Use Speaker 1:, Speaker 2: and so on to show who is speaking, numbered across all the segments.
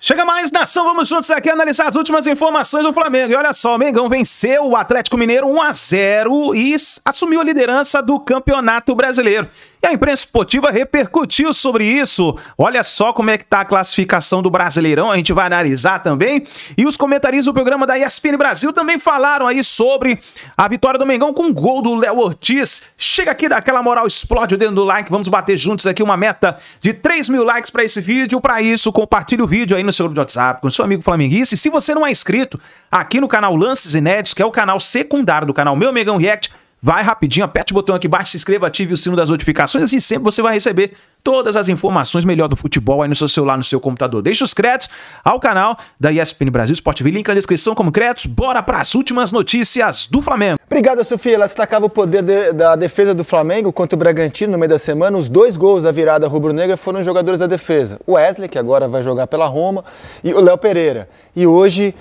Speaker 1: Chega mais, nação, vamos juntos aqui analisar as últimas informações do Flamengo. E olha só, o Mengão venceu o Atlético Mineiro 1-0 e assumiu a liderança do Campeonato Brasileiro. E a imprensa esportiva repercutiu sobre isso. Olha só como é que tá a classificação do Brasileirão, a gente vai analisar também. E os comentaristas do programa da ESPN Brasil também falaram aí sobre a vitória do Mengão com o gol do Léo Ortiz. Chega aqui, dá aquela moral, explode o dedo do like, vamos bater juntos aqui uma meta de 3 mil likes para esse vídeo. Para isso, compartilhe o vídeo aí no seu grupo de WhatsApp com seu amigo flamenguista. E se você não é inscrito aqui no canal Lances Inéditos, que é o canal secundário do canal Meu Mengão React, vai rapidinho, aperte o botão aqui embaixo, se inscreva, ative o sino das notificações, assim sempre você vai receber todas as informações melhor do futebol aí no seu celular, no seu computador. Deixa os créditos ao canal da ESPN Brasil Sport TV, link na descrição como créditos. Bora para as últimas notícias do Flamengo.
Speaker 2: Obrigado, Sofia. Ela destacava o poder da defesa do Flamengo contra o Bragantino no meio da semana. Os 2 gols da virada rubro-negra foram jogadores da defesa. O Wesley, que agora vai jogar pela Roma, e o Léo Pereira. E hoje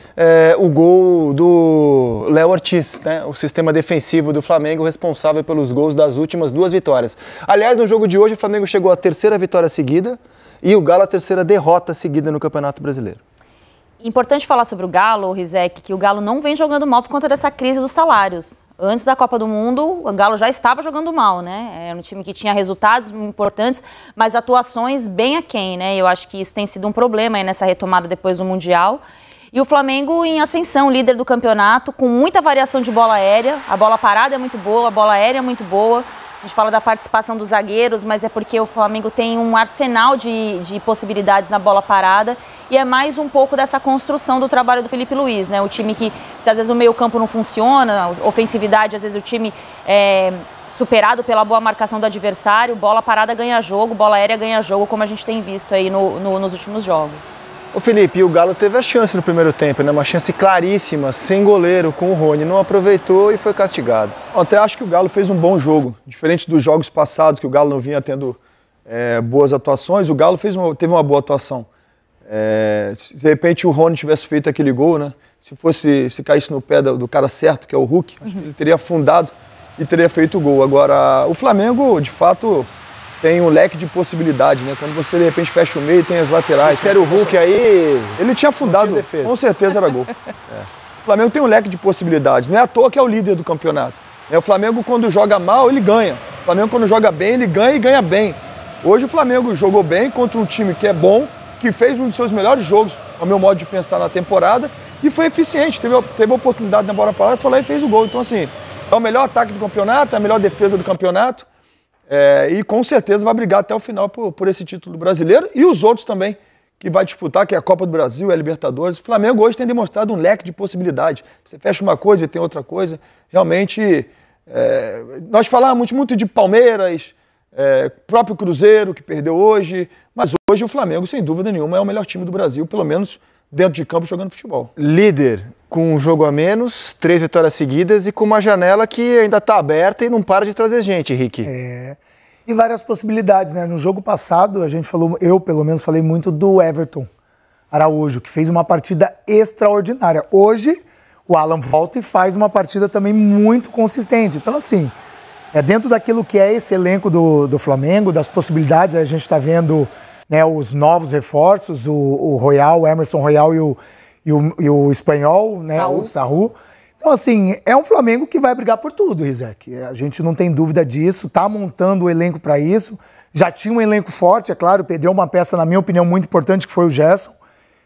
Speaker 2: o gol do Léo Ortiz, né? O sistema defensivo do Flamengo responsável pelos gols das últimas 2 vitórias. Aliás, no jogo de hoje o Flamengo chegou à terceira vitória seguida e o Galo à terceira derrota seguida no Campeonato Brasileiro.
Speaker 3: Importante falar sobre o Galo, Rizek, que o Galo não vem jogando mal por conta dessa crise dos salários. Antes da Copa do Mundo, o Galo já estava jogando mal, né? Era um time que tinha resultados importantes, mas atuações bem aquém, né? Eu acho que isso tem sido um problema aí nessa retomada depois do Mundial. E o Flamengo em ascensão, líder do campeonato, com muita variação de bola aérea. A bola parada é muito boa, a bola aérea é muito boa. A gente fala da participação dos zagueiros, mas é porque o Flamengo tem um arsenal de possibilidades na bola parada e é mais um pouco dessa construção do trabalho do Felipe Luiz, né? O time que, se às vezes o meio-campo não funciona, ofensividade, às vezes o time é superado pela boa marcação do adversário, bola parada ganha jogo, bola aérea ganha jogo, como a gente tem visto aí nos últimos jogos.
Speaker 2: Ô Felipe, o Galo teve a chance no primeiro tempo, né? Uma chance claríssima, sem goleiro, com o Rony. Não aproveitou e foi castigado.
Speaker 4: Até acho que o Galo fez um bom jogo. Diferente dos jogos passados, que o Galo não vinha tendo boas atuações, o Galo teve uma boa atuação. Se de repente o Rony tivesse feito aquele gol, né? Se caísse no pé do cara certo, que é o Hulk, acho que ele teria afundado e teria feito o gol. Agora, o Flamengo, de fato, tem um leque de possibilidades, né? Quando você, de repente, fecha o meio, tem as laterais.
Speaker 2: Se era o Hulk aí...
Speaker 4: Ele tinha afundado, com certeza era gol. O Flamengo tem um leque de possibilidades. Não é à toa que é o líder do campeonato. O Flamengo, quando joga mal, ele ganha. O Flamengo, quando joga bem, ele ganha e ganha bem. Hoje, o Flamengo jogou bem contra um time que é bom, que fez um dos seus melhores jogos, ao meu modo de pensar, na temporada, e foi eficiente. Teve a oportunidade na bola parada, foi lá e fez o gol. Então, assim, é o melhor ataque do campeonato, é a melhor defesa do campeonato. E com certeza vai brigar até o final por esse título brasileiro e os outros também que vai disputar, que é a Copa do Brasil, é a Libertadores. O Flamengo hoje tem demonstrado um leque de possibilidades. Você fecha uma coisa e tem outra coisa. Realmente, nós falamos muito de Palmeiras, próprio Cruzeiro, que perdeu hoje, mas hoje o Flamengo, sem dúvida nenhuma, é o melhor time do Brasil, pelo menos dentro de campo, jogando futebol.
Speaker 2: Líder, com um jogo a menos, 3 vitórias seguidas e com uma janela que ainda está aberta e não para de trazer gente, Henrique.
Speaker 5: E várias possibilidades, né? No jogo passado, a gente falou, eu pelo menos falei muito do Everton Araújo, que fez uma partida extraordinária. Hoje, o Alan volta e faz uma partida também muito consistente. Então, assim, dentro daquilo que é esse elenco do Flamengo, das possibilidades, a gente está vendo, né, os novos reforços, o Royal, o Emerson Royal e o espanhol, né, o Sarru. Então, assim, é um Flamengo que vai brigar por tudo, Rizek. A gente não tem dúvida disso, tá montando o elenco para isso. Já tinha um elenco forte, é claro, perdeu uma peça, na minha opinião, muito importante, que foi o Gerson,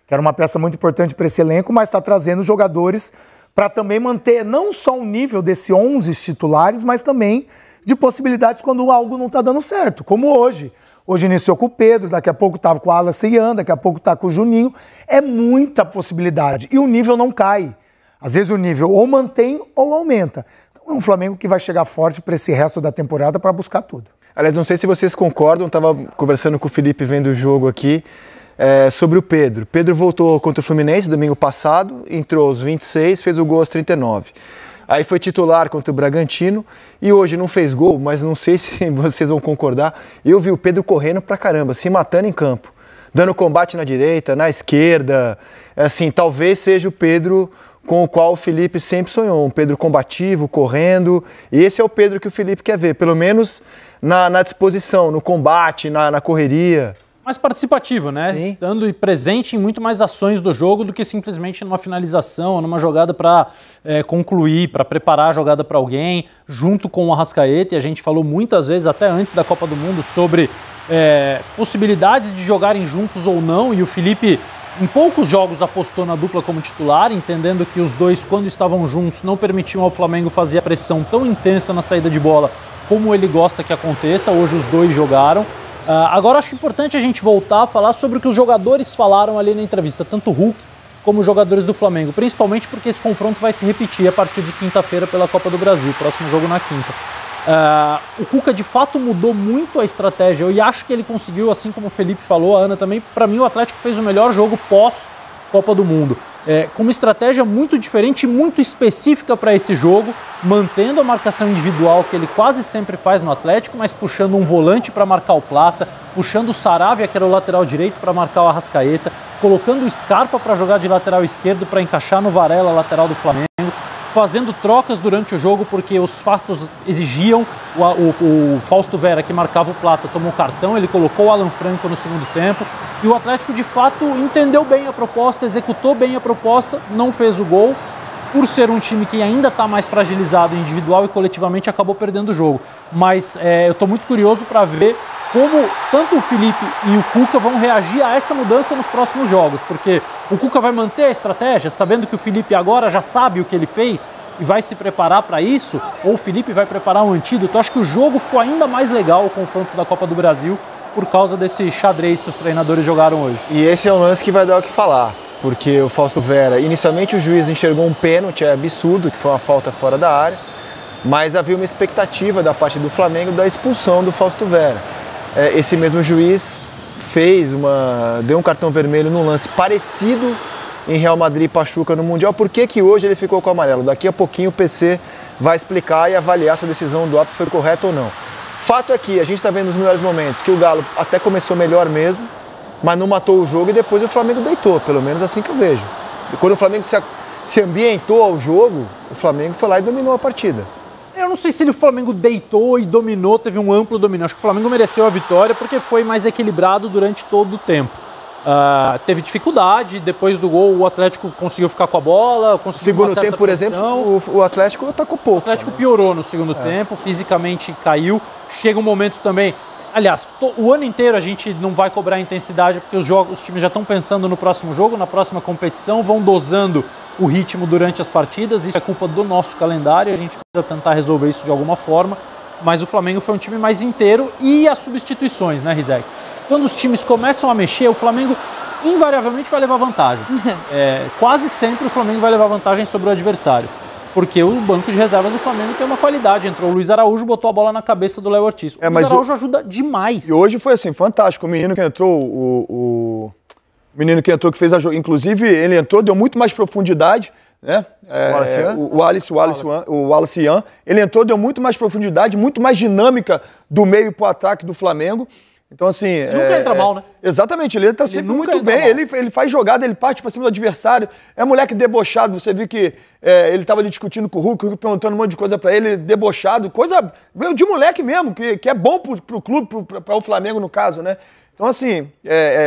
Speaker 5: que era uma peça muito importante para esse elenco, mas está trazendo jogadores para também manter não só o nível desse 11 titulares, mas também de possibilidades quando algo não está dando certo, como hoje. Hoje iniciou com o Pedro, daqui a pouco estava com o Alan Seian, daqui a pouco está com o Juninho. É muita possibilidade e o nível não cai. Às vezes o nível ou mantém ou aumenta. Então é um Flamengo que vai chegar forte para esse resto da temporada para buscar tudo.
Speaker 2: Aliás, não sei se vocês concordam, estava conversando com o Felipe vendo o jogo aqui, sobre o Pedro. Pedro voltou contra o Fluminense domingo passado, entrou aos 26, fez o gol aos 39. Aí foi titular contra o Bragantino e hoje não fez gol, mas não sei se vocês vão concordar. Eu vi o Pedro correndo pra caramba, se matando em campo, dando combate na direita, na esquerda. Assim, talvez seja o Pedro com o qual o Felipe sempre sonhou, um Pedro combativo, correndo. E esse é o Pedro que o Felipe quer ver, pelo menos na disposição, no combate, na correria.
Speaker 6: mais participativo, né?
Speaker 2: Sim.
Speaker 6: Estando presente em muito mais ações do jogo do que simplesmente numa finalização, numa jogada para concluir, para preparar a jogada para alguém, junto com o Arrascaeta. E a gente falou muitas vezes, até antes da Copa do Mundo, sobre possibilidades de jogarem juntos ou não. E o Felipe, em poucos jogos, apostou na dupla como titular, entendendo que os dois, quando estavam juntos, não permitiam ao Flamengo fazer a pressão tão intensa na saída de bola como ele gosta que aconteça. Hoje os dois jogaram. Agora acho importante a gente voltar a falar sobre o que os jogadores falaram ali na entrevista, tanto o Hulk como os jogadores do Flamengo, principalmente porque esse confronto vai se repetir a partir de quinta-feira pela Copa do Brasil, próximo jogo na quinta. O Cuca de fato mudou muito a estratégia, eu acho que ele conseguiu, assim como o Felipe falou, a Ana também, para mim o Atlético fez o melhor jogo pós-Copa do Mundo. Com uma estratégia muito diferente e muito específica para esse jogo, mantendo a marcação individual que ele quase sempre faz no Atlético, mas puxando um volante para marcar o Plata, puxando o Saravia, que era o lateral direito, para marcar o Arrascaeta, colocando o Scarpa para jogar de lateral esquerdo para encaixar no Varela, lateral do Flamengo, fazendo trocas durante o jogo porque os fatos exigiam. O Fausto Vera, que marcava o Plata, tomou cartão, ele colocou o Alan Franco no segundo tempo. E o Atlético, de fato, entendeu bem a proposta, executou bem a proposta, não fez o gol. Por ser um time que ainda está mais fragilizado individual e coletivamente, acabou perdendo o jogo. Mas eu estou muito curioso para ver como tanto o Felipe e o Cuca vão reagir a essa mudança nos próximos jogos, porque o Cuca vai manter a estratégia, sabendo que o Felipe agora já sabe o que ele fez e vai se preparar para isso, ou o Felipe vai preparar um antídoto. Eu acho que o jogo ficou ainda mais legal, o confronto da Copa do Brasil, por causa desse xadrez que os treinadores jogaram hoje.
Speaker 2: E esse é um lance que vai dar o que falar, porque o Fausto Vera, inicialmente o juiz enxergou um pênalti, absurdo, que foi uma falta fora da área, mas havia uma expectativa da parte do Flamengo da expulsão do Fausto Vera. Esse mesmo juiz deu um cartão vermelho num lance parecido em Real Madrid e Pachuca no Mundial. Por que hoje ele ficou com o amarelo? Daqui a pouquinho o PC vai explicar e avaliar se a decisão do árbitro foi correta ou não. Fato é que a gente está vendo nos melhores momentos que o Galo até começou melhor mesmo, mas não matou o jogo e depois o Flamengo deitou, pelo menos assim que eu vejo. Quando o Flamengo se ambientou ao jogo, o Flamengo foi lá e dominou a partida.
Speaker 6: Eu não sei se o Flamengo deitou e dominou, teve um amplo domínio. Acho que o Flamengo mereceu a vitória porque foi mais equilibrado durante todo o tempo. Teve dificuldade, depois do gol o Atlético conseguiu ficar com a bola, conseguiu uma certa
Speaker 2: segundo tempo, por
Speaker 6: pressão.
Speaker 2: exemplo, o Atlético atacou pouco.
Speaker 6: O Atlético piorou no segundo tempo, fisicamente caiu. Chega um momento também... Aliás, o ano inteiro a gente não vai cobrar intensidade porque os times já estão pensando no próximo jogo, na próxima competição, vão dosando o ritmo durante as partidas. Isso é culpa do nosso calendário, a gente precisa tentar resolver isso de alguma forma. Mas o Flamengo foi um time mais inteiro e as substituições, né, Rizek? Quando os times começam a mexer, o Flamengo invariavelmente vai levar vantagem. Quase sempre o Flamengo vai levar vantagem sobre o adversário. Porque o banco de reservas do Flamengo tem uma qualidade. Entrou o Luiz Araújo, botou a bola na cabeça do Léo Ortiz. O Luiz Araújo ajuda demais.
Speaker 4: E hoje foi assim, fantástico. O menino que entrou, o menino que entrou, que fez a jogada. Inclusive, ele entrou, deu muito mais profundidade, né? O Wallace Ian. Ele entrou, deu muito mais profundidade, muito mais dinâmica do meio pro ataque do Flamengo. Então, assim...
Speaker 6: Ele nunca entra mal, né?
Speaker 4: Exatamente, ele tá sempre muito bem. Ele faz jogada, ele parte pra cima do adversário. É moleque debochado, você viu que ele tava ali discutindo com o Hulk perguntando um monte de coisa pra ele, debochado. Coisa de moleque mesmo, que é bom pro clube, pra o Flamengo no caso, né? Então, assim,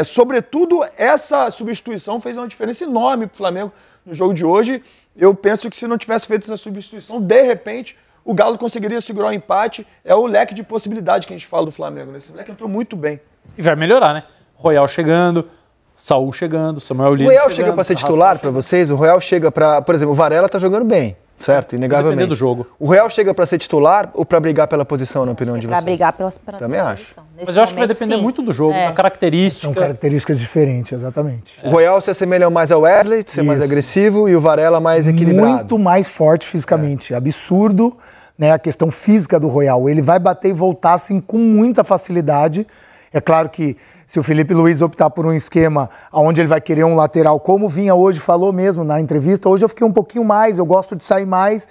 Speaker 4: sobretudo, essa substituição fez uma diferença enorme pro Flamengo no jogo de hoje. Eu penso que se não tivesse feito essa substituição, de repente... o Galo conseguiria segurar o empate. É o leque de possibilidade que a gente fala do Flamengo. Esse leque entrou muito bem.
Speaker 6: E vai melhorar, né? Royal chegando, Saúl chegando, Samuel Lino.
Speaker 2: O Royal chega para ser titular para vocês? O Royal chega para... Por exemplo, o Varela tá jogando bem, certo? Inegavelmente.
Speaker 6: Dependendo do jogo.
Speaker 2: O Royal chega para ser titular ou para brigar pela posição, na opinião de vocês?
Speaker 3: Para brigar pela
Speaker 2: Também acho.
Speaker 6: Mas eu acho que vai depender muito do jogo, da característica.
Speaker 5: São características diferentes, exatamente.
Speaker 2: O Royal se assemelha mais ao Wesley, de ser mais agressivo, e o Varela mais equilibrado.
Speaker 5: Muito mais forte fisicamente. Absurdo. Né, a questão física do Royal. Ele vai bater e voltar assim, com muita facilidade. É claro que se o Felipe Luiz optar por um esquema onde ele vai querer um lateral, como o Vinha hoje falou mesmo na entrevista, hoje eu fiquei um pouquinho mais, eu gosto de sair mais,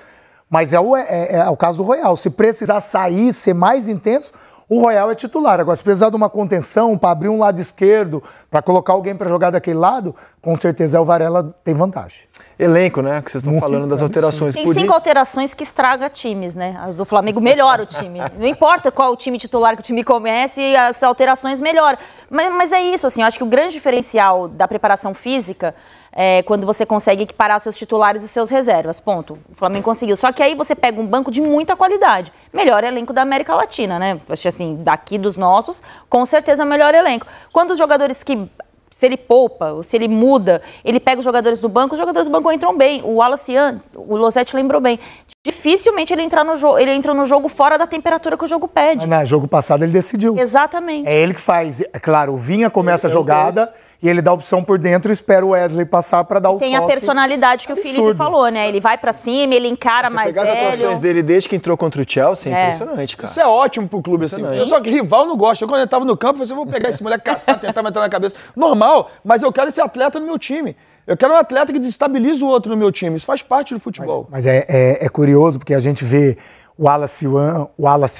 Speaker 5: mas é o caso do Royal. Se precisar sair, ser mais intenso, o Royal é titular. Agora, se precisar de uma contenção para abrir um lado esquerdo, para colocar alguém para jogar daquele lado, com certeza o Varela tem vantagem.
Speaker 2: Elenco, né? Que vocês estão falando das alterações.
Speaker 3: Tem 5 alterações que estraga times, né? As do Flamengo melhora o time. Não importa qual o time titular que o time comece, as alterações melhoram. Mas é isso, assim, eu acho que o grande diferencial da preparação física é quando você consegue equiparar seus titulares e seus reservas, ponto. O Flamengo conseguiu. Só que aí você pega um banco de muita qualidade. Melhor elenco da América Latina, né? Acho assim, daqui dos nossos, com certeza melhor elenco. Quando os jogadores que... Se ele poupa, ou se ele muda, ele pega os jogadores do banco, os jogadores do banco entram bem. O Wallace, o Losetti lembrou bem. Dificilmente ele entra no jogo fora da temperatura que o jogo pede.
Speaker 5: No jogo passado ele decidiu.
Speaker 3: Exatamente.
Speaker 5: É ele que faz. É claro, o Vinha começa a jogada e ele dá a opção por dentro e espera o Wesley passar para dar o toque.
Speaker 3: Tem a personalidade que o Felipe falou, né? Ele vai pra cima, ele encara mais velho.
Speaker 2: Pegar as atuações dele desde que entrou contra o Chelsea é impressionante, cara.
Speaker 4: Isso é ótimo pro clube, assim. Só que rival não gosta. Quando ele tava no campo, eu falei, vou pegar esse moleque, caçar, tentar meter na cabeça. Normal, mas eu quero esse atleta no meu time. Eu quero um atleta que desestabiliza o outro no meu time. Isso faz parte do futebol.
Speaker 5: Mas é curioso, porque a gente vê o Wallace,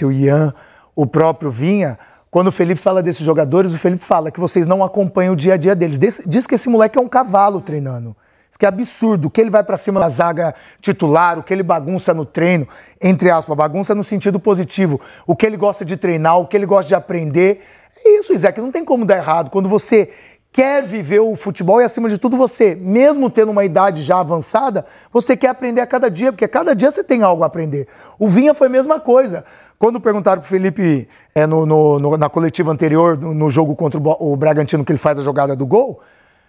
Speaker 5: o Ian, o próprio Vinha. Quando o Felipe fala desses jogadores, o Felipe fala que vocês não acompanham o dia a dia deles. Diz que esse moleque é um cavalo treinando. Isso que é absurdo. O que ele vai pra cima da zaga titular, o que ele bagunça no treino, entre aspas, bagunça no sentido positivo. O que ele gosta de treinar, o que ele gosta de aprender. É isso, Isaac, não tem como dar errado. Quando você quer viver o futebol e, acima de tudo, você, mesmo tendo uma idade já avançada, você quer aprender a cada dia, porque cada dia você tem algo a aprender. O Vinha foi a mesma coisa. Quando perguntaram pro Felipe na coletiva anterior, no jogo contra o Bragantino, que ele faz a jogada do gol,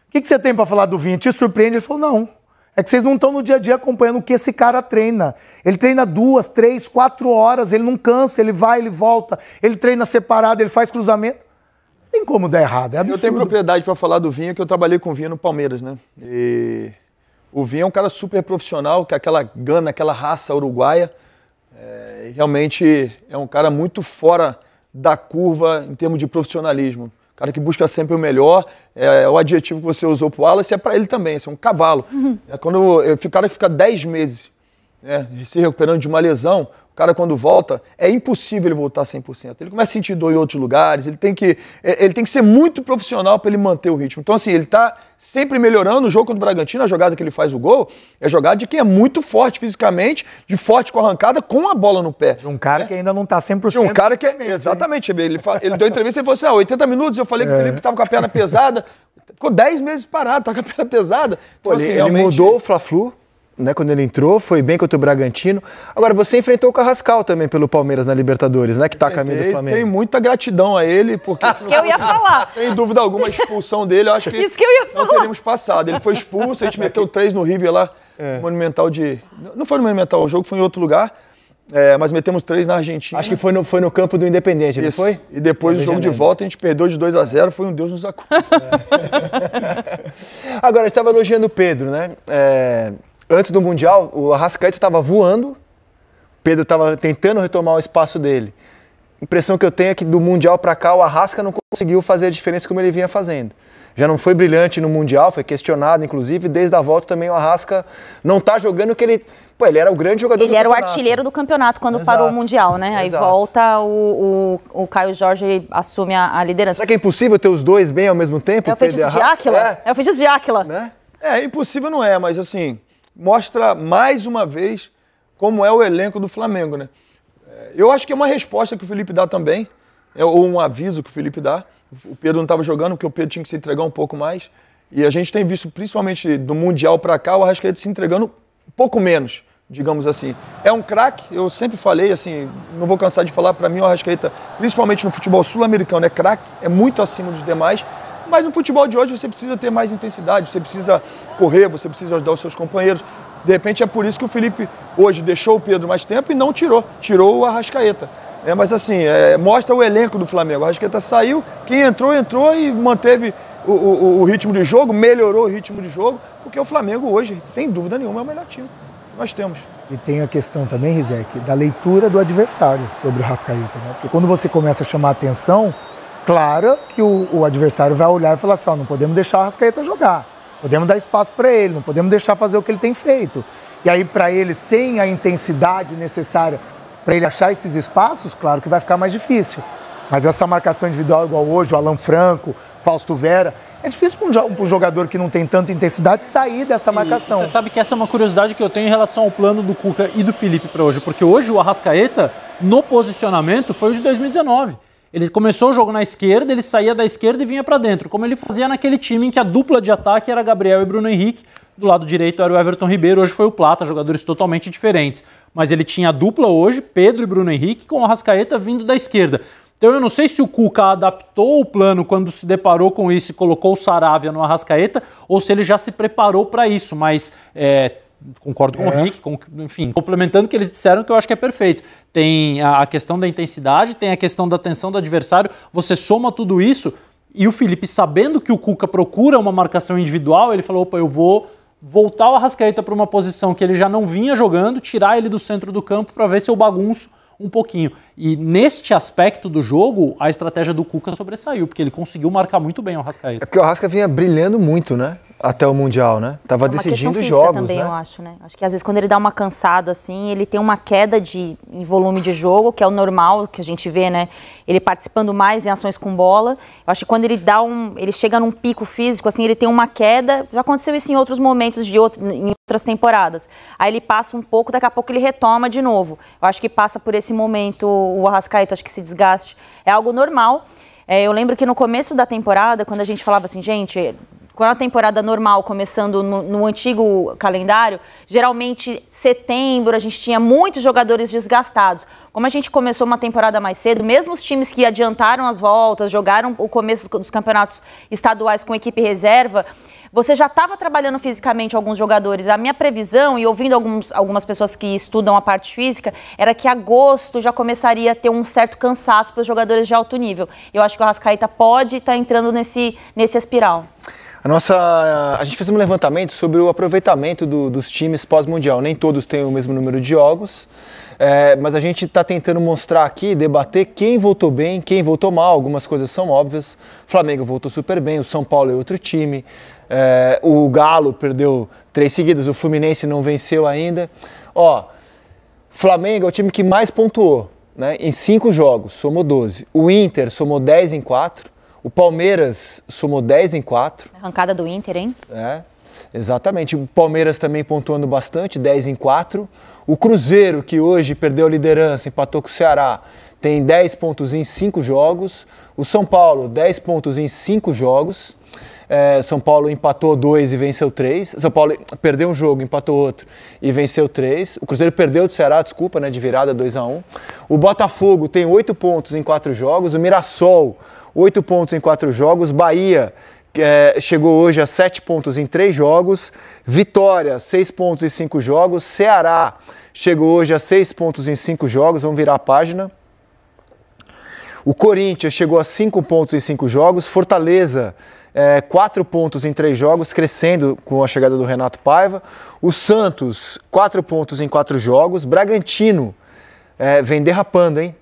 Speaker 5: o que você tem para falar do Vinha? Te surpreende? Ele falou, não. É que vocês não estão no dia a dia acompanhando o que esse cara treina. Ele treina 2, 3, 4 horas, ele não cansa, ele vai, ele volta, ele treina separado, ele faz cruzamento. Tem como dar errado, é absurdo.
Speaker 4: Eu tenho propriedade para falar do Vinha, que eu trabalhei com o Vinha no Palmeiras, né? E o Vinha é um cara super profissional, que é aquela gana, aquela raça uruguaia. Realmente é um cara muito fora da curva em termos de profissionalismo. Cara que busca sempre o melhor. O adjetivo que você usou pro Wallace é para ele também, é um cavalo. O cara que fica 10 meses se recuperando de uma lesão, o cara quando volta, é impossível ele voltar 100%. Ele começa a sentir dor em outros lugares, ele tem que ser muito profissional para ele manter o ritmo. Então assim, ele está sempre melhorando. O jogo contra o Bragantino, a jogada que ele faz o gol, é jogada de quem é muito forte fisicamente, de forte com a arrancada, com a bola no pé.
Speaker 5: De um cara que ainda não está 100%.
Speaker 4: De um cara que exatamente, ele deu entrevista e falou assim, 80 minutos, eu falei que o Felipe estava com a perna pesada, ficou 10 meses parado, tá com a perna pesada. Então,
Speaker 2: assim, ele mudou o Fla-Flu, né, quando ele entrou, foi bem contra o Bragantino. Agora, você enfrentou o Carrascal também pelo Palmeiras na Libertadores, né? Que tá a caminho do Flamengo.
Speaker 4: Tenho muita gratidão a ele, porque...
Speaker 3: Isso que eu ia falar.
Speaker 4: Sem dúvida alguma, a expulsão dele, eu acho que
Speaker 3: isso que eu ia falar.
Speaker 4: Não teríamos passado. Ele foi expulso, a gente meteu 3 no River lá, Monumental de... Não foi no Monumental, o jogo foi em outro lugar, mas metemos 3 na Argentina.
Speaker 2: Acho que foi no campo do Independente, não foi?
Speaker 4: E depois do jogo de volta, a gente perdeu de 2-0, foi um Deus nos acuda.
Speaker 2: Agora, a gente estava elogiando o Pedro, né? Antes do Mundial, o Arrascaeta estava voando, o Pedro estava tentando retomar o espaço dele. A impressão que eu tenho é que do Mundial para cá, o Arrasca não conseguiu fazer a diferença como ele vinha fazendo. Já não foi brilhante no Mundial, foi questionado, inclusive, desde a volta também o Arrasca não está jogando o que ele... Pô, ele era o grande jogador do campeonato.
Speaker 3: Ele era o artilheiro do campeonato quando parou o Mundial, né? Aí volta, o Caio Jorge assume a liderança.
Speaker 2: Será que é impossível ter os dois bem ao mesmo tempo?
Speaker 3: É o feitiço de Áquila? É o feitiço de Áquila.
Speaker 2: Né?
Speaker 4: Impossível não é, mas assim... mostra mais uma vez como é o elenco do Flamengo, né? Eu acho que é uma resposta que o Felipe dá também, ou um aviso que o Felipe dá. O Pedro não estava jogando, porque o Pedro tinha que se entregar um pouco mais. E a gente tem visto, principalmente do Mundial para cá, o Arrascaeta se entregando um pouco menos, digamos assim. É um craque, eu sempre falei, assim, não vou cansar de falar, para mim o Arrascaeta, principalmente no futebol sul-americano, é craque, é muito acima dos demais. Mas no futebol de hoje você precisa ter mais intensidade, você precisa correr, você precisa ajudar os seus companheiros. De repente é por isso que o Felipe hoje deixou o Pedro mais tempo e não tirou o Arrascaeta. Mas assim, mostra o elenco do Flamengo. O Arrascaeta saiu, quem entrou e manteve o ritmo de jogo, melhorou o ritmo de jogo, porque o Flamengo hoje, sem dúvida nenhuma, é o melhor time que nós temos.
Speaker 5: E tem a questão também, Rizek, da leitura do adversário sobre o Arrascaeta, né? Porque quando você começa a chamar a atenção, claro que o adversário vai olhar e falar assim, não podemos deixar o Arrascaeta jogar, podemos dar espaço para ele, não podemos deixar fazer o que ele tem feito. E aí para ele, sem a intensidade necessária para ele achar esses espaços, claro que vai ficar mais difícil. Mas essa marcação individual igual hoje, o Alan Franco, Fausto Vera, é difícil para um jogador que não tem tanta intensidade sair dessa marcação.
Speaker 6: Você sabe que essa é uma curiosidade que eu tenho em relação ao plano do Cuca e do Felipe para hoje, porque hoje o Arrascaeta, no posicionamento, foi o de 2019. Ele começou o jogo na esquerda, ele saía da esquerda e vinha para dentro, como ele fazia naquele time em que a dupla de ataque era Gabriel e Bruno Henrique, do lado direito era o Everton Ribeiro, hoje foi o Plata, jogadores totalmente diferentes. Mas ele tinha a dupla hoje, Pedro e Bruno Henrique, com o Arrascaeta vindo da esquerda. Então eu não sei se o Cuca adaptou o plano quando se deparou com isso e colocou o Saravia no Arrascaeta, ou se ele já se preparou para isso, mas concordo com o Rick, enfim, complementando o que eles disseram, que eu acho que é perfeito. Tem a questão da intensidade, tem a questão da atenção do adversário, você soma tudo isso, e o Felipe, sabendo que o Cuca procura uma marcação individual, ele falou, opa, eu vou voltar o Arrascaeta para uma posição que ele já não vinha jogando, tirar ele do centro do campo para ver se eu bagunço um pouquinho. E neste aspecto do jogo, a estratégia do Cuca sobressaiu, porque ele conseguiu marcar muito bem o Arrascaeta.
Speaker 2: É porque o Arrasca vinha brilhando muito, né? Até o Mundial, né? Tava decidindo os jogos,
Speaker 3: também,
Speaker 2: né?
Speaker 3: eu acho, né? Acho que às vezes quando ele dá uma cansada, assim, ele tem uma queda em volume de jogo, que é o normal, que a gente vê, né? Ele participando mais em ações com bola. Eu acho que quando ele ele chega num pico físico, assim, ele tem uma queda. Já aconteceu isso em outros momentos em outras temporadas. Aí ele passa um pouco, daqui a pouco ele retoma de novo. Eu acho que passa por esse momento o Arrascaeta, acho que esse desgaste é algo normal. Eu lembro que no começo da temporada, quando a gente falava assim, gente, quando a temporada normal, começando no antigo calendário, geralmente setembro a gente tinha muitos jogadores desgastados. Como a gente começou uma temporada mais cedo, mesmo os times que adiantaram as voltas, jogaram o começo dos campeonatos estaduais com equipe reserva, você já estava trabalhando fisicamente alguns jogadores. A minha previsão, e ouvindo algumas pessoas que estudam a parte física, era que agosto já começaria a ter um certo cansaço para os jogadores de alto nível. Eu acho que o Arrascaeta pode estar entrando nesse espiral.
Speaker 2: A gente fez um levantamento sobre o aproveitamento dos times pós-mundial. Nem todos têm o mesmo número de jogos, mas a gente está tentando mostrar aqui, debater quem voltou bem, quem voltou mal. Algumas coisas são óbvias. O Flamengo voltou super bem, o São Paulo é outro time. O Galo perdeu 3 seguidas, o Fluminense não venceu ainda. Flamengo é o time que mais pontuou, né? Em 5 jogos, somou 12. O Inter somou 10 em 4. O Palmeiras somou 10 em 4.
Speaker 3: Arrancada do Inter, hein?
Speaker 2: Exatamente. O Palmeiras também pontuando bastante, 10 em 4. O Cruzeiro, que hoje perdeu a liderança, empatou com o Ceará, tem 10 pontos em 5 jogos. O São Paulo, 10 pontos em 5 jogos. São Paulo empatou 2 e venceu 3. São Paulo perdeu um jogo, empatou outro e venceu 3. O Cruzeiro perdeu do Ceará, desculpa, né, de virada 2-1. O Botafogo tem 8 pontos em 4 jogos. O Mirassol, 8 pontos em 4 jogos. Bahia chegou hoje a 7 pontos em 3 jogos. Vitória, 6 pontos em 5 jogos. Ceará chegou hoje a 6 pontos em 5 jogos. Vamos virar a página. O Corinthians chegou a 5 pontos em 5 jogos. Fortaleza, 4 pontos em 3 jogos, crescendo com a chegada do Renato Paiva. O Santos, 4 pontos em 4 jogos. Bragantino vem derrapando, hein?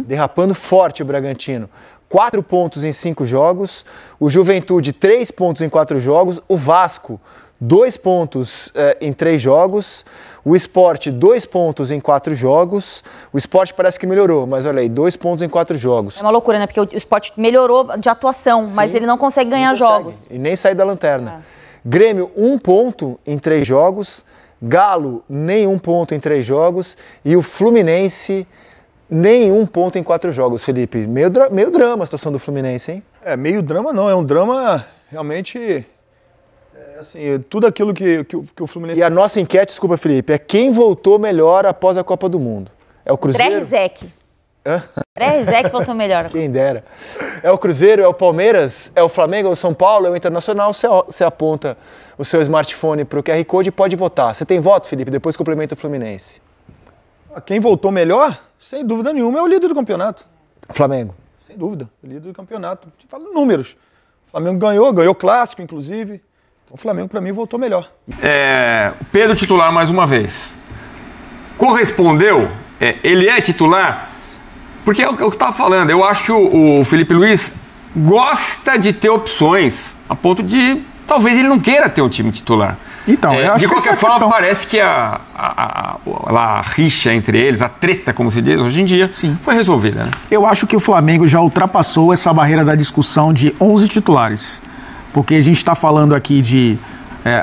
Speaker 2: Derrapando forte o Bragantino. 4 pontos em 5 jogos. O Juventude, 3 pontos em 4 jogos. O Vasco, 2 pontos em 3 jogos. O Sport, 2 pontos em 4 jogos. O Sport parece que melhorou, mas olha aí, 2 pontos em 4 jogos.
Speaker 3: É uma loucura, né? Porque o Sport melhorou de atuação, sim, mas ele não consegue ganhar jogos.
Speaker 2: E nem sair da lanterna. Grêmio, 1 ponto em 3 jogos. Galo, nenhum ponto em 3 jogos. E o Fluminense, nenhum ponto em 4 jogos, Felipe. Meio drama a situação do Fluminense, hein?
Speaker 4: Meio drama não, é um drama realmente... assim, tudo aquilo que o Fluminense...
Speaker 2: E a nossa enquete, desculpa, Felipe, é quem voltou melhor após a Copa do Mundo? É o Cruzeiro?
Speaker 3: André Rizek. André Rizek voltou melhor.
Speaker 2: Quem dera. É o Cruzeiro, é o Palmeiras, é o Flamengo, é o São Paulo, é o Internacional? Você aponta o seu smartphone para o QR Code e pode votar. Você tem voto, Felipe? Depois complementa o Fluminense.
Speaker 4: Quem voltou melhor, sem dúvida nenhuma, é o líder do campeonato.
Speaker 2: Flamengo.
Speaker 4: Sem dúvida, o líder do campeonato. Fala números. O Flamengo ganhou clássico, inclusive. O Flamengo, para mim, voltou melhor.
Speaker 7: Pedro titular mais uma vez. Correspondeu? Ele é titular? Porque é o que eu estava falando. Eu acho que o Felipe Luiz gosta de ter opções a ponto de talvez ele não queira ter um time titular.
Speaker 8: Então, eu acho
Speaker 7: de
Speaker 8: que
Speaker 7: qualquer
Speaker 8: essa é a
Speaker 7: forma,
Speaker 8: questão.
Speaker 7: parece que a rixa entre eles, a treta, como se diz hoje em dia, foi resolvida. Né?
Speaker 8: Eu acho que o Flamengo já ultrapassou essa barreira da discussão de 11 titulares. Porque a gente está falando aqui de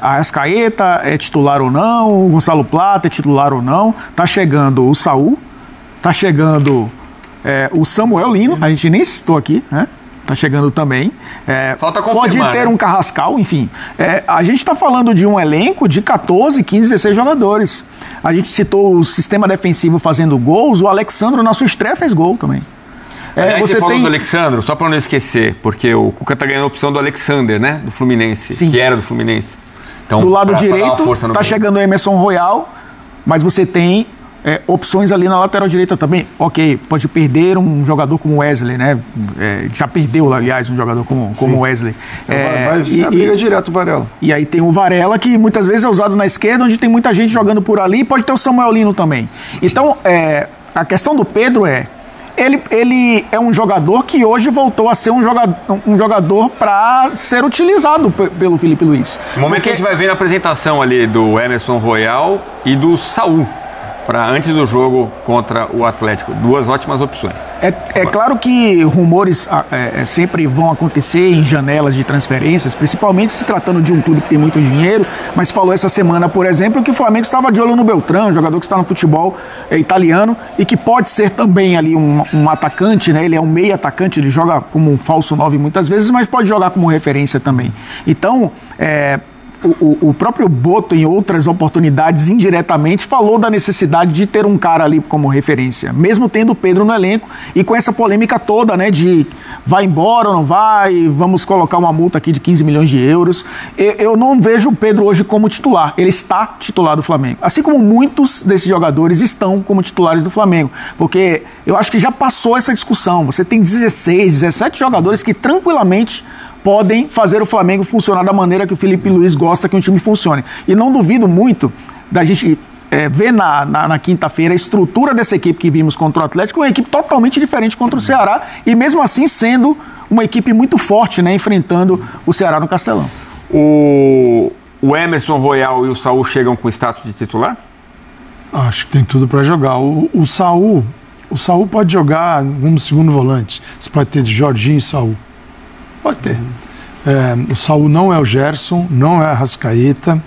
Speaker 8: Arrascaeta é titular ou não, o Gonçalo Plata é titular ou não. Tá chegando o Saul, tá chegando o Samuel Lino, a gente nem citou aqui, né? Tá chegando também.
Speaker 7: Falta confirmar,
Speaker 8: pode ter
Speaker 7: né?
Speaker 8: um Carrascal, enfim. A gente está falando de um elenco de 14, 15, 16 jogadores. A gente citou o sistema defensivo fazendo gols, o Alexandro na sua estreia fez gol também.
Speaker 7: Você falou do Alexandro, só para não esquecer, porque o Cuca tá ganhando a opção do Alexander, né? Do Fluminense, que era do Fluminense. Então,
Speaker 8: do lado direito, tá chegando o Emerson Royal, mas você tem opções ali na lateral direita também. Ok, pode perder um jogador como o Wesley, né? Já perdeu, aliás, um jogador como o Wesley.
Speaker 4: Vai ser a briga direto o Varela.
Speaker 8: E aí tem o Varela, que muitas vezes é usado na esquerda, onde tem muita gente jogando por ali, e pode ter o Samuel Lino também. Então, a questão do Pedro ele é um jogador que hoje voltou a ser um jogador para ser utilizado pelo Felipe Luiz.
Speaker 7: No momento que a gente vai ver na apresentação ali do Emerson Royal e do Saul, para antes do jogo contra o Atlético. Duas ótimas opções.
Speaker 8: É claro que rumores sempre vão acontecer em janelas de transferências, principalmente se tratando de um clube que tem muito dinheiro, mas falou essa semana, por exemplo, que o Flamengo estava de olho no Beltrán, um jogador que está no futebol italiano e que pode ser também ali um atacante, né? Ele é um meio atacante, ele joga como um falso 9 muitas vezes, mas pode jogar como referência também. Então, o próprio Boto, em outras oportunidades, indiretamente, falou da necessidade de ter um cara ali como referência, mesmo tendo o Pedro no elenco e com essa polêmica toda, né, de vai embora ou não vai, vamos colocar uma multa aqui de 15 milhões de euros. Eu não vejo o Pedro hoje como titular, ele está titular do Flamengo, assim como muitos desses jogadores estão como titulares do Flamengo, porque eu acho que já passou essa discussão. Você tem 16, 17 jogadores que tranquilamente podem fazer o Flamengo funcionar da maneira que o Felipe Luiz gosta que um time funcione. E não duvido muito da gente ver na quinta-feira a estrutura dessa equipe que vimos contra o Atlético, uma equipe totalmente diferente contra o Ceará, e mesmo assim sendo uma equipe muito forte, né, enfrentando o Ceará no Castelão.
Speaker 7: O Emerson Royal e o Saul chegam com status de titular?
Speaker 9: Acho que tem tudo para jogar. O Saul pode jogar como segundo volante. Você pode ter Jorginho e Saul. Pode ter. O Saul não é o Gerson, não é a Arrascaeta.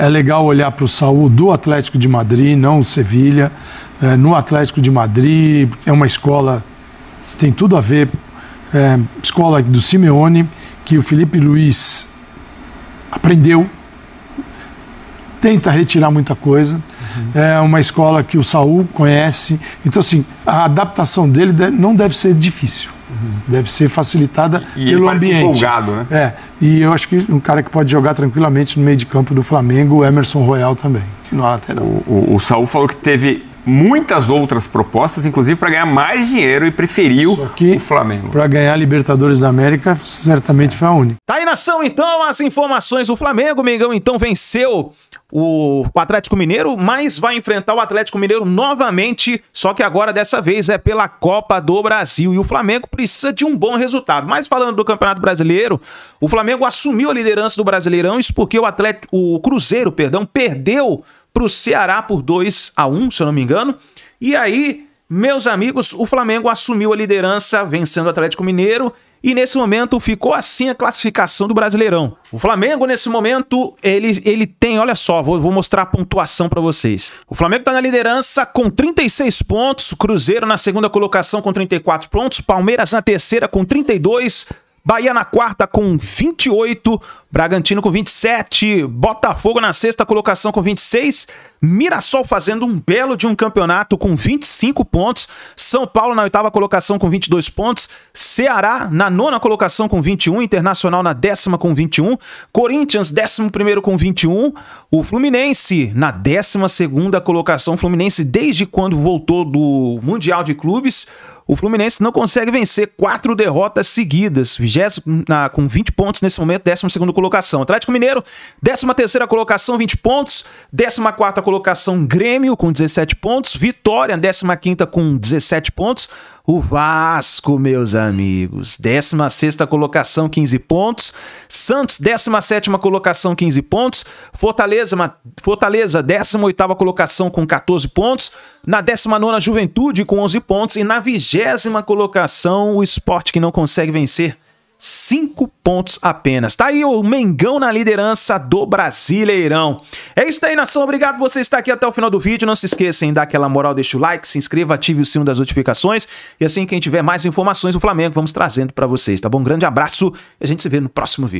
Speaker 9: É legal olhar para o Saul do Atlético de Madrid, não o Sevilha. No Atlético de Madrid é uma escola que tem tudo a ver, escola do Simeone, que o Felipe Luiz aprendeu, tenta retirar muita coisa. É uma escola que o Saul conhece. Então, assim, a adaptação dele não deve ser difícil. Deve ser facilitada pelo ambiente.
Speaker 7: Empolgado, né?
Speaker 9: E eu acho que um cara que pode jogar tranquilamente no meio de campo do Flamengo, o Emerson Royal também, no lateral.
Speaker 7: O Saul falou que teve muitas outras propostas, inclusive para ganhar mais dinheiro, e preferiu o Flamengo.
Speaker 9: Para ganhar a Libertadores da América, certamente foi a única.
Speaker 1: Tá aí, nação, então, as informações do Flamengo. O Mengão, então, venceu o Atlético Mineiro, mas vai enfrentar o Atlético Mineiro novamente, só que agora dessa vez é pela Copa do Brasil, e o Flamengo precisa de um bom resultado. Mas falando do Campeonato Brasileiro, o Flamengo assumiu a liderança do Brasileirão, isso porque o Cruzeiro, perdeu para o Ceará por 2-1, se eu não me engano, e aí, meus amigos, o Flamengo assumiu a liderança, vencendo o Atlético Mineiro, e nesse momento ficou assim a classificação do Brasileirão. O Flamengo, nesse momento, ele tem, olha só, vou mostrar a pontuação para vocês. O Flamengo tá na liderança com 36 pontos, Cruzeiro na segunda colocação com 34 pontos, Palmeiras na terceira com 32, Bahia na quarta com 28, Bragantino com 27, Botafogo na sexta colocação com 26, Mirassol fazendo um belo de um campeonato com 25 pontos, São Paulo na oitava colocação com 22 pontos, Ceará na nona colocação com 21, Internacional na décima com 21, Corinthians 11º com 21, o Fluminense na 12ª colocação, Fluminense desde quando voltou do Mundial de Clubes, o Fluminense não consegue vencer 4 derrotas seguidas, com 20 pontos nesse momento, 12ª colocação. Atlético Mineiro, 13ª colocação, 20 pontos, 14ª colocação Grêmio com 17 pontos, Vitória, 15ª com 17 pontos, O Vasco, meus amigos, 16ª colocação, 15 pontos. Santos, 17ª colocação, 15 pontos. Fortaleza, 18ª colocação com 14 pontos. Na 19ª, Juventude com 11 pontos. E na 20ª colocação, o Sport, que não consegue vencer, 5 pontos apenas. Tá aí o Mengão na liderança do Brasileirão. É isso aí, nação. Obrigado por você estar aqui até o final do vídeo. Não se esqueça em dar aquela moral, deixa o like, se inscreva, ative o sino das notificações. E assim, quem tiver mais informações do Flamengo, vamos trazendo para vocês, tá bom? Um grande abraço e a gente se vê no próximo vídeo.